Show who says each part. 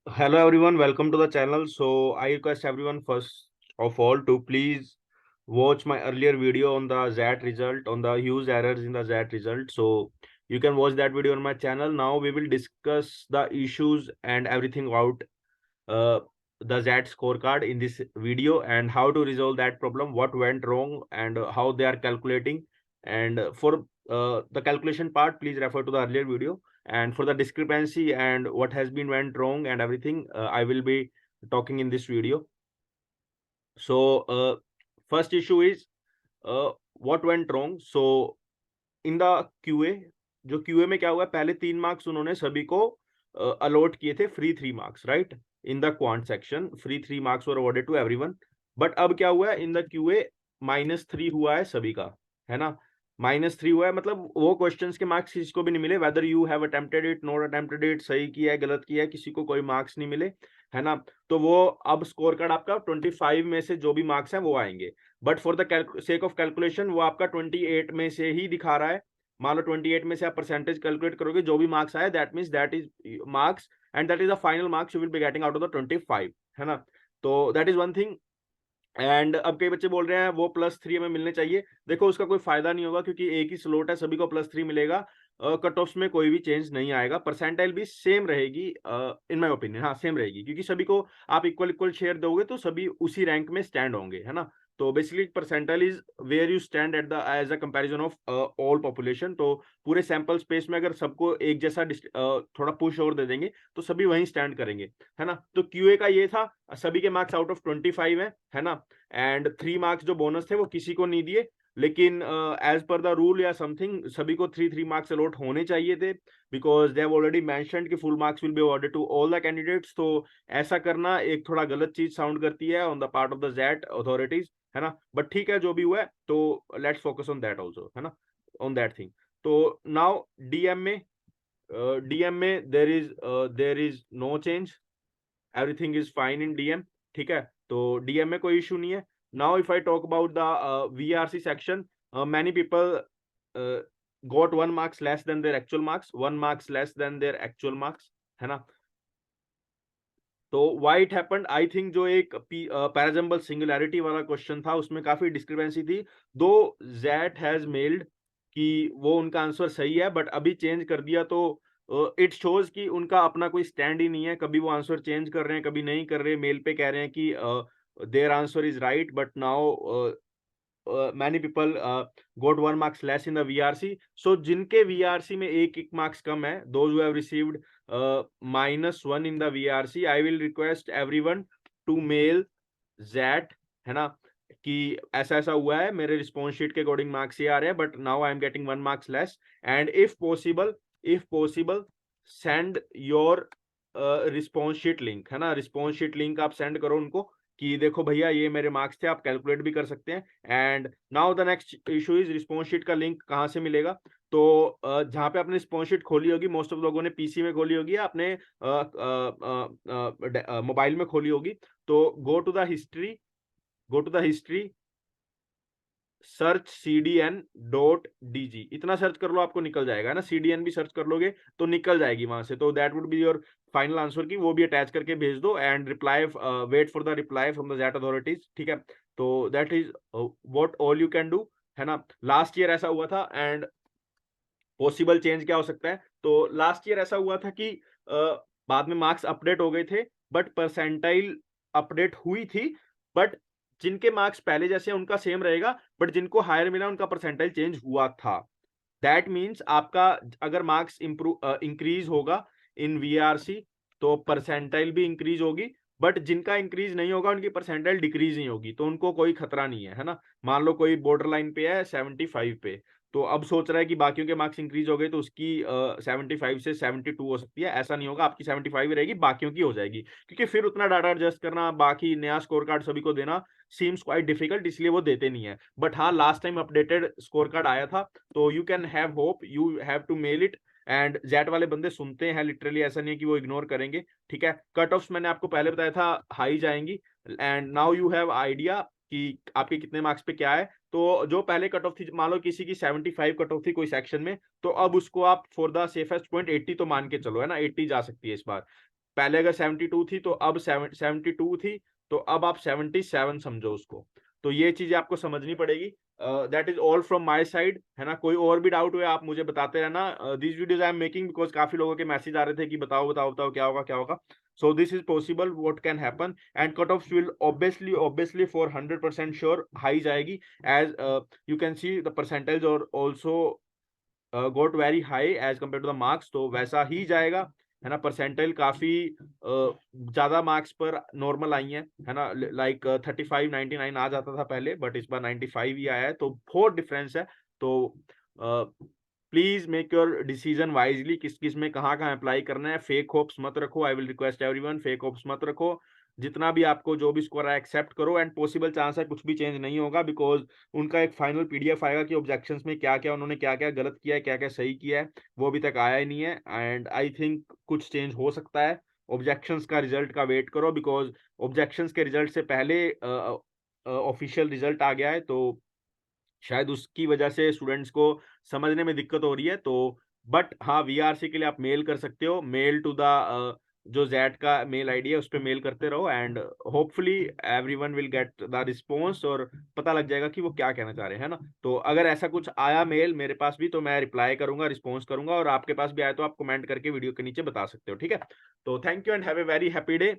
Speaker 1: Hello everyone, welcome to the channel. So I request everyone first of all to please watch my earlier video on the ZAT result, on the huge errors in the ZAT result. So you can watch that video on my channel. Now we will discuss the issues and everything about the ZAT scorecard in this video and how to resolve that problem, what went wrong and how they are calculating. And for the calculation part, please refer to the earlier video. And for the discrepancy and what has been went wrong and everything, I will be talking in this video. So first issue is what went wrong. So in the QA, जो QA में क्या हुआ, पहले 3 marks उन्होंने सभी को allot किए थे, free 3 marks, right? In the quant section free 3 marks were awarded to everyone. But अब क्या हुआ है, इन द क्यूए -3 हुआ है सभी का, है ना? -3 हुआ है, मतलब वो क्वेश्चंस के मार्क्स किसी को भी नहीं मिले, whether you have attempted it, not attempted it, सही किया है, गलत किया है, किसी को कोई मार्क्स नहीं मिले, है ना? तो वो अब स्कोर कार्ड आपका 25 में से जो भी मार्क्स है वो आएंगे। But for the sake of calculation वो आपका 28 में से ही दिखा रहा है। मान लो 28 में से आप परसेंटेज कैलकुलेट करोगे, जो भी मार्क्स आए that means that is marks and that is the final marks you will be getting out of the 25, है ना? तो that is one thing. And अब कई बच्चे बोल रहे हैं वो +3 हमें मिलने चाहिए। देखो उसका कोई फायदा नहीं होगा, क्योंकि एक ही स्लॉट है, सभी को +3 मिलेगा। कट ऑफ्स में कोई भी चेंज नहीं आएगा, परसेंटाइल भी सेम रहेगी, इन माय ओपिनियन, हाँ सेम रहेगी, क्योंकि सभी को आप इक्वल इक्वल शेयर दोगे तो सभी उसी रैंक में स्टैंड होंगे, है ना? तो basically percentile is where you stand at the as a comparison of all population. तो पूरे सैंपल स्पेस में अगर सबको एक जैसा थोड़ा पुश और दे देंगे तो सभी वहीं स्टैंड करेंगे, है ना? तो क्यूए का ये था, सभी के मार्क्स आउट ऑफ 25 है ना? एंड 3 मार्क्स जो बोनस थे वो किसी को नहीं दिए, लेकिन एज पर द रूल या समथिंग सभी को 3 मार्क्स अलॉट होने चाहिए थे, because they have already mentioned कि full marks will be awarded to all the candidates. तो ऐसा करना एक थोड़ा गलत चीज साउंड करती है on the part of the XAT authorities, है ना? बट ठीक है, जो भी हुआ है, तो let's focus on that also, है ना, ऑन दैट थिंग। तो नाउ डीएम में there is no change, everything is fine in DM, ठीक है? तो डीएम में कोई इशू नहीं है। Now if I talk about the VRC section, many people got 1 marks less than their actual marks, 1 marks less than their actual marks, है ना? तो why it happened, I think जो एक पैराजम्बल सिंगुलैरिटी वाला question था उसमें काफी discrepancy थी। दो ज़ैट हैज मेल्ड कि वो उनका आंसर सही है, बट अभी चेंज कर दिया, तो इट शोज कि उनका अपना कोई स्टैंड ही नहीं है। कभी वो आंसर चेंज कर रहे हैं, कभी नहीं कर रहे। मेल पे कह रहे हैं कि their answer is right, but now many people got 1 marks less in the VRC. So जिनके VRC में एक मार्क्स कम है, those who have received -1 in the VRC, I will request everyone to mail that, है ना, कि ऐसा ऐसा हुआ है, मेरे रिस्पॉन्स शीट के अकॉर्डिंग मार्क्स ये आ रहे हैं, but now I am getting 1 marks less. And if possible send your response sheet link, है ना? रिस्पॉन्स शीट लिंक आप सेंड करो उनको कि देखो भैया ये मेरे मार्क्स थे, आप कैलकुलेट भी कर सकते हैं। And now the next issue is response sheet का लिंक कहाँ से मिलेगा? तो जहाँ पे आपने रिस्पॉन्स शीट खोली होगी, मोस्ट ऑफ लोगों ने पीसी में खोली होगी या अपने मोबाइल में खोली होगी, तो go to the history, search cdn.dg, इतना सर्च कर लो, आपको निकल जाएगा ना। cdn भी सर्च कर लोगे तो निकल जाएगी वहां से। तो that would be your final answer की वो भी अटैच करके भेज दो, and reply, wait for the reply from the XAT authorities, ठीक है? तो that is what all you can do, है ना? लास्ट ईयर ऐसा हुआ था, एंड पॉसिबल चेंज क्या हो सकता है? तो लास्ट ईयर ऐसा हुआ था कि बाद में मार्क्स अपडेट हो गए थे, बट परसेंटाइल अपडेट हुई थी, बट जिनके मार्क्स पहले जैसे उनका सेम रहेगा, बट जिनको हायर मिला उनका परसेंटाइल चेंज हुआ था। दैट मीन्स आपका अगर मार्क्स इंक्रीज होगा इन वीआरसी, तो परसेंटाइल भी इंक्रीज होगी, बट जिनका इंक्रीज नहीं होगा उनकी परसेंटाइल डिक्रीज नहीं होगी, तो उनको कोई खतरा नहीं है ना? मान लो कोई बॉर्डर लाइन पे है 75 पे, तो अब सोच रहा है कि बाकियों के मार्क्स इंक्रीज हो गए तो उसकी 75 से 72 हो सकती है। ऐसा नहीं होगा, आपकी 75 ही रहेगी, बाकियों की हो जाएगी, क्योंकि फिर उतना डाटा एडजस्ट करना, बाकी नया स्कोर कार्ड सभी को देना सीम्स क्वाइट डिफिकल्ट, इसलिए वो देते नहीं है। बट हाँ, last time updated score card आया था, तो you can have hope, you have to mail it. And XAT वाले बंदे सुनते हैं लिटरली, ऐसा नहीं है कि वो इग्नोर करेंगे, ठीक है? कट ऑफ्स मैंने आपको पहले बताया था हाई जाएंगी, and now you have idea कि आपके कितने मार्क्स पे क्या है। तो जो पहले कट ऑफ थी, मान लो किसी की 75 कट ऑफ थी कोई सेक्शन में, तो अब उसको आप फॉर द सेफेस्ट पॉइंट 80 तो मान के चलो, है ना? 80 जा सकती है इस बार। पहले अगर 72 थी तो अब 72 थी, तो अब आप 77 समझो उसको। तो ये चीजें आपको समझनी पड़ेगी। That is all from my side, है ना। कोई और भी डाउट हुए आप मुझे बताते रहना। This videos I am making because काफी लोगों के मैसेज आ रहे थे कि बताओ बताओ बताओ क्या होगा क्या होगा। So this is possible, what can happen, and cut off will obviously for 100% sure high जाएगी। As you can see the percentage और also got very high as compare to the marks, तो वैसा ही जाएगा, है ना। परसेंटाइल काफी ज्यादा marks पर नॉर्मल आई है ना। लाइक 35 99 आ जाता था पहले, बट इस बार 95 ही आया है, तो बहुत डिफरेंस है। तो please make your decision wisely, किस किस में कहाँ कहाँ अप्लाई करना है। फेक होप्स मत रखो, I will request everyone, fake hopes मत रखो। जितना भी आपको जो भी स्कोर है एक्सेप्ट करो, एंड पॉसिबल चांस है कुछ भी चेंज नहीं होगा, बिकॉज उनका एक फाइनल पीडीएफ आएगा कि ऑब्जेक्शंस में क्या क्या उन्होंने क्या क्या गलत किया है, क्या क्या सही किया है, वो अभी तक आया ही नहीं है। एंड आई थिंक कुछ चेंज हो सकता है। ऑब्जेक्शंस का रिजल्ट का वेट करो, बिकॉज ऑब्जेक्शंस के रिजल्ट से पहले ऑफिशियल रिजल्ट आ गया है, तो शायद उसकी वजह से स्टूडेंट्स को समझने में दिक्कत हो रही है। तो बट हाँ, वीआरसी के लिए आप मेल कर सकते हो, मेल टू द जो जेड का मेल आईडी है उस पर मेल करते रहो, and hopefully everyone will get the response, और पता लग जाएगा कि वो क्या कहना चाह रहे हैं, है ना। तो अगर ऐसा कुछ आया मेल मेरे पास भी, तो मैं रिप्लाई करूंगा, रिस्पॉन्स करूंगा, और आपके पास भी आए तो आप कमेंट करके वीडियो के नीचे बता सकते हो, ठीक है। तो thank you and have a very happy day.